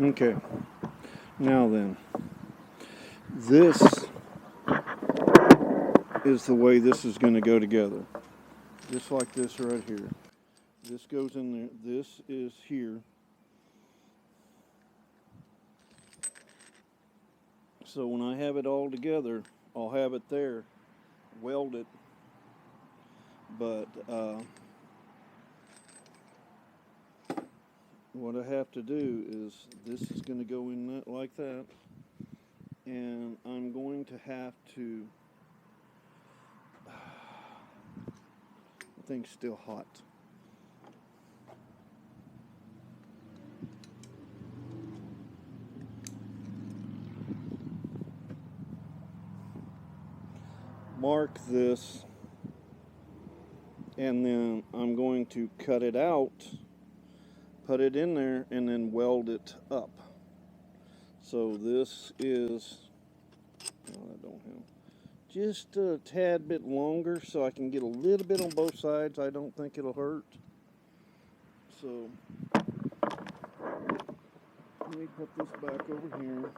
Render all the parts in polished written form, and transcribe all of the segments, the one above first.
Okay, now then, this is the way this is going to go together. Just like this right here. This goes in there. This is here. So when I have it all together, I'll have it there, weld it, but what I have to do is this is going to go in that like that, and I'm going to have to, the thing's still hot. Mark this, and then I'm going to cut it out, put it in there, and then weld it up. So this is, oh, I don't have, just a tad bit longer so I can get a little bit on both sides. I don't think it'll hurt. So let me put this back over here.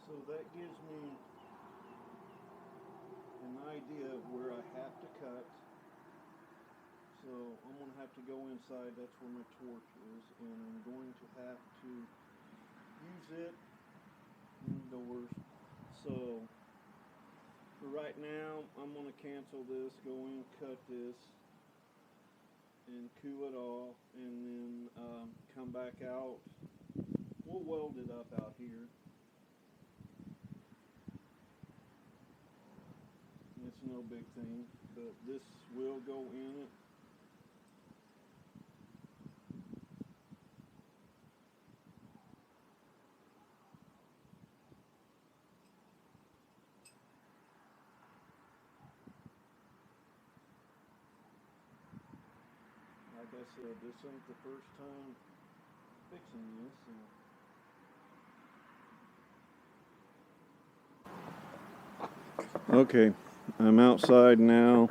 So that gives me an idea of where I have to cut. So I'm going to have to go inside. That's where my torch is, and I'm going to have to use it indoors. So for right now, I'm going to cancel this, go in, cut this, and cool it off, and then come back out. We'll weld it up out here. It's no big thing, but this will go in it. Like I said, this ain't the first time fixing this. Okay, I'm outside now.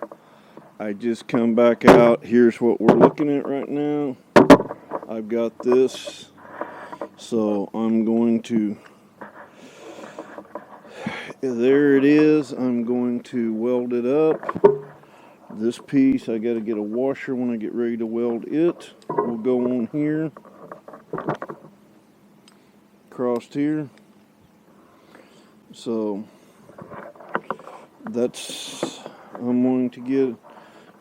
I just come back out. Here's what we're looking at right now. I've got this, so I'm going to, there it is. I'm going to weld it up. This piece, I got to get a washer when I get ready to weld it. We'll go on here, crossed here. So that's, I'm going to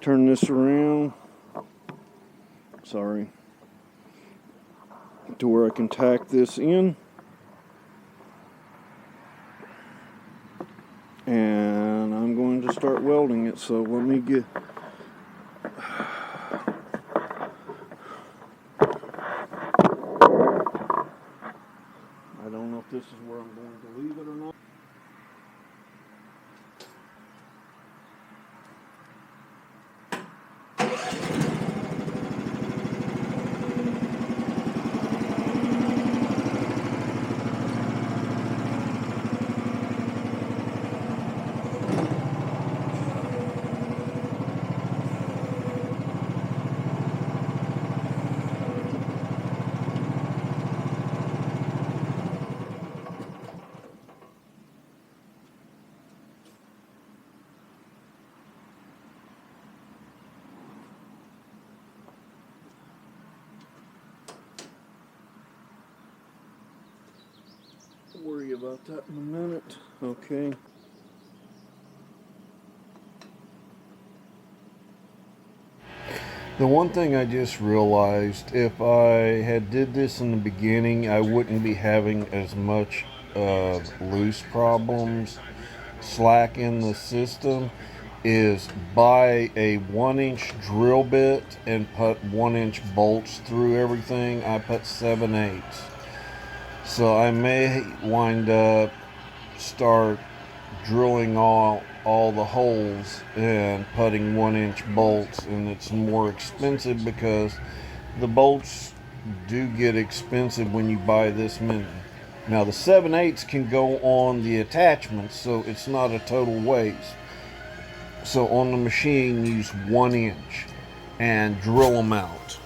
turn this around. Sorry. To where I can tack this in. And I'm going to start welding it. So let me get, I don't know if this is where I'm going to leave it or not. Worry about that in a minute. Okay. The one thing I just realized, if I had did this in the beginning, I wouldn't be having as much loose problems, slack in the system, is buy a 1-inch drill bit and put 1-inch bolts through everything. I put 7/8. So I may wind up start drilling all the holes and putting 1-inch bolts, and it's more expensive because the bolts do get expensive when you buy this many. Now the 7/8 can go on the attachments, so it's not a total waste. So on the machine, use 1 inch and drill them out.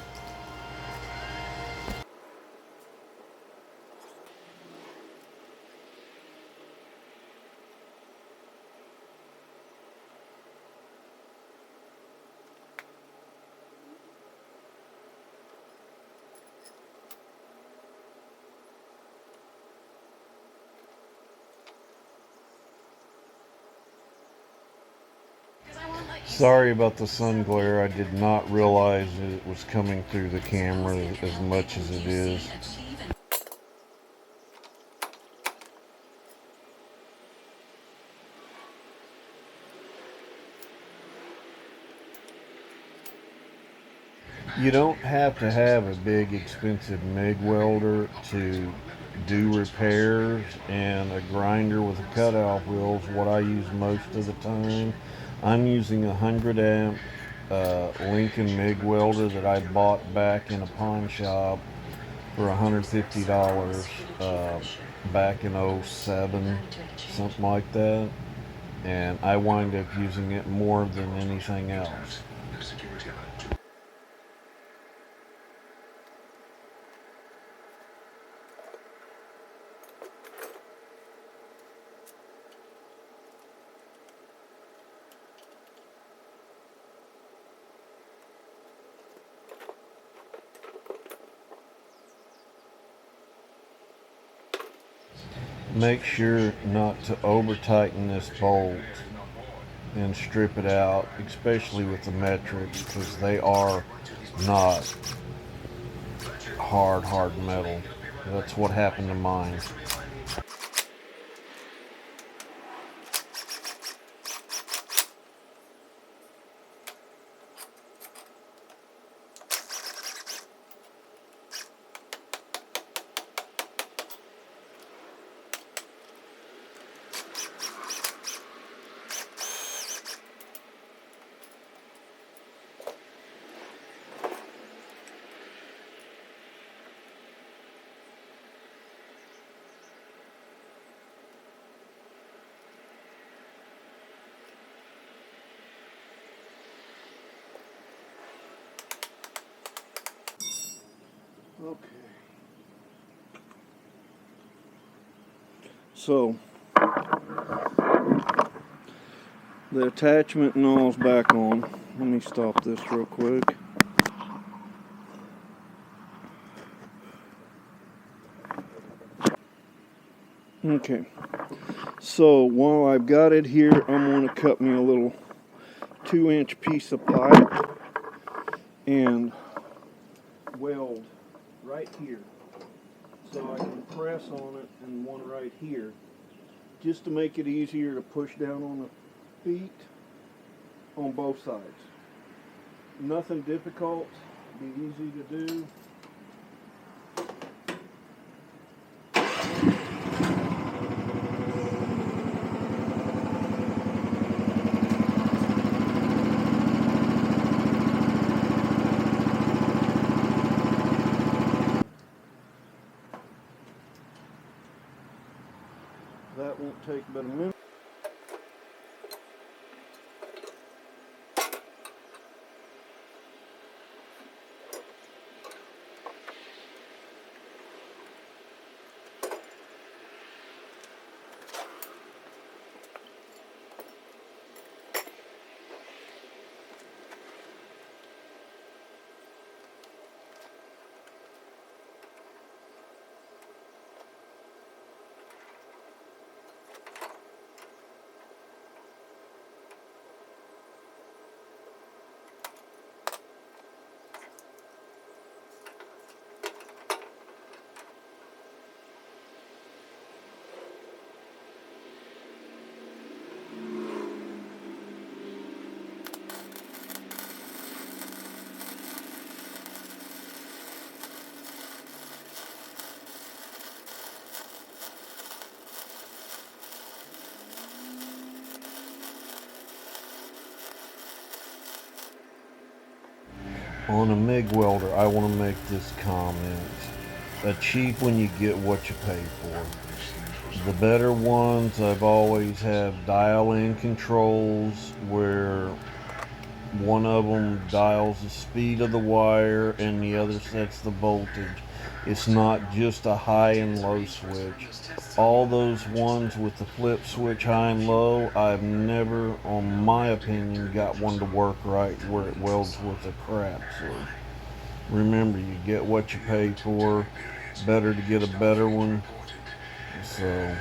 Sorry about the sun glare. I did not realize that it was coming through the camera as much as it is. You don't have to have a big expensive MIG welder to do repairs, and a grinder with a cutoff wheel is what I use most of the time. I'm using a 100 amp Lincoln MIG welder that I bought back in a pawn shop for $150 back in '07, something like that, and I wind up using it more than anything else. Make sure not to over tighten this bolt and strip it out, especially with the metrics, because they are not hard metal. That's what happened to mine. Okay. So the attachment and all's back on. Let me stop this real quick. Okay. So while I've got it here, I'm going to cut me a little 2-inch piece of pipe and weld right here, so I can press on it, and one right here, just to make it easier to push down on the feet on both sides. Nothing difficult, be easy to do. That won't take but a minute. On a MIG welder, I want to make this comment. Cheap when you get what you pay for. The better ones I've always have dial-in controls where one of them dials the speed of the wire and the other sets the voltage. It's not just a high and low switch. All those ones with the flip switch high and low, I've never, on my opinion, got one to work right where it welds worth a crap. So remember, you get what you pay for. Better to get a better one. So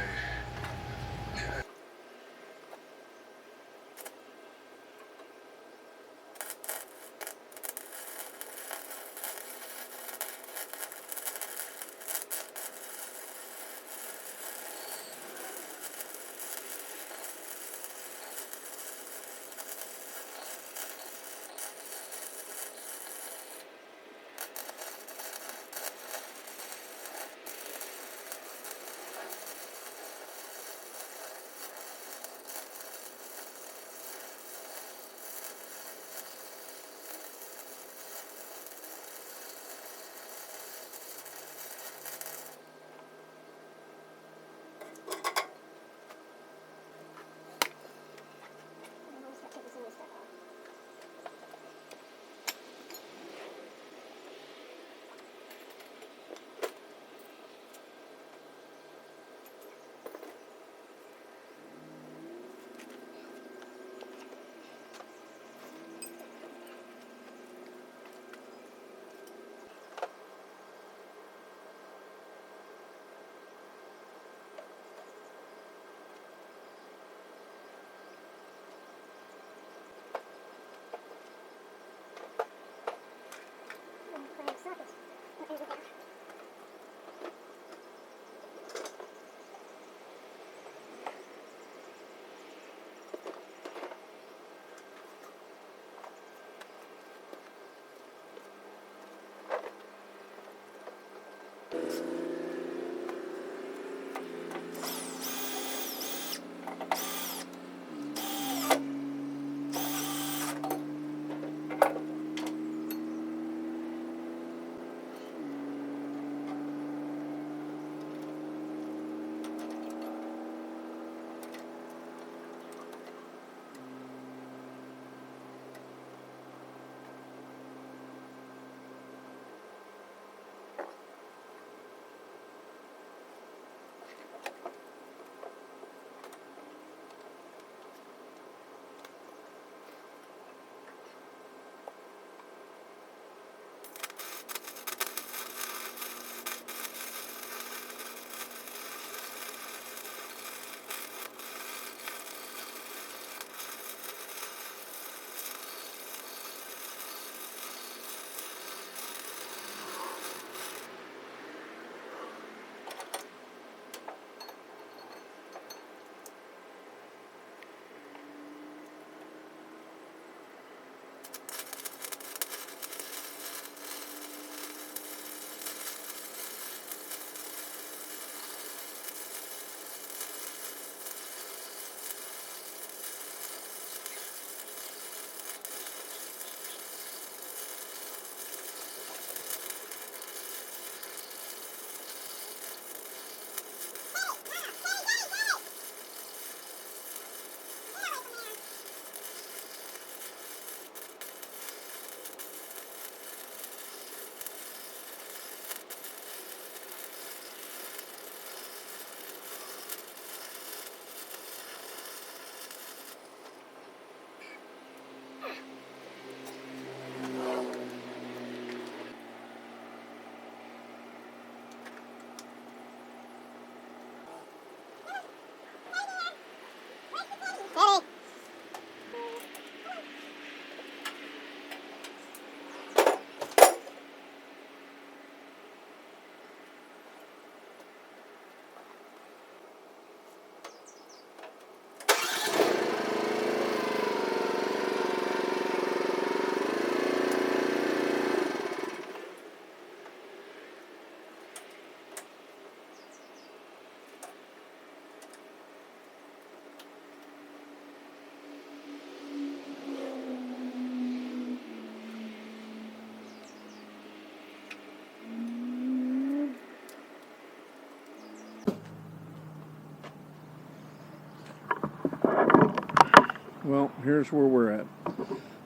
Well, here's where we're at.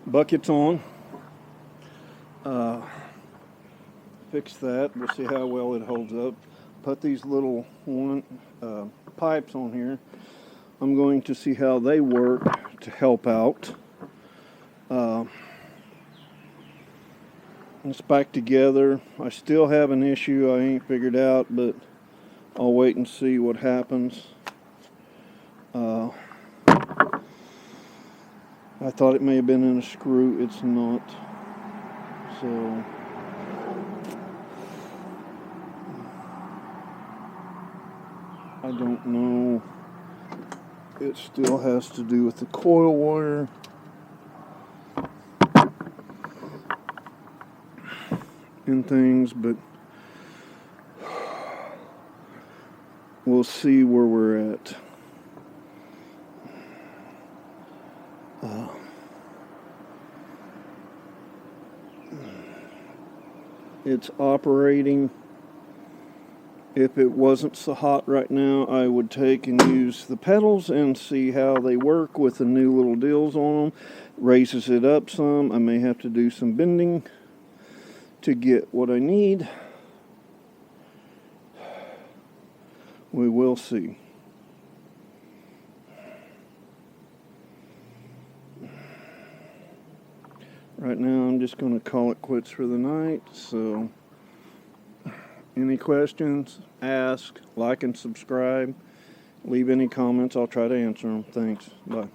Bucket's on. Fix that. We'll see how well it holds up. Put these little pipes on here. I'm going to see how they work to help out. It's back together. I still have an issue I ain't figured out, but I'll wait and see what happens. I thought it may have been in a screw. It's not. So I don't know. It still has to do with the coil wire. And things, but we'll see where we're at. It's operating. If it wasn't so hot right now, I would take and use the pedals and see how they work with the new little deals on them. Raises it up some. I may have to do some bending to get what I need. We will see. Right now I'm just going to call it quits for the night. So any questions, ask, like and subscribe. Leave any comments, I'll try to answer them. Thanks. Bye.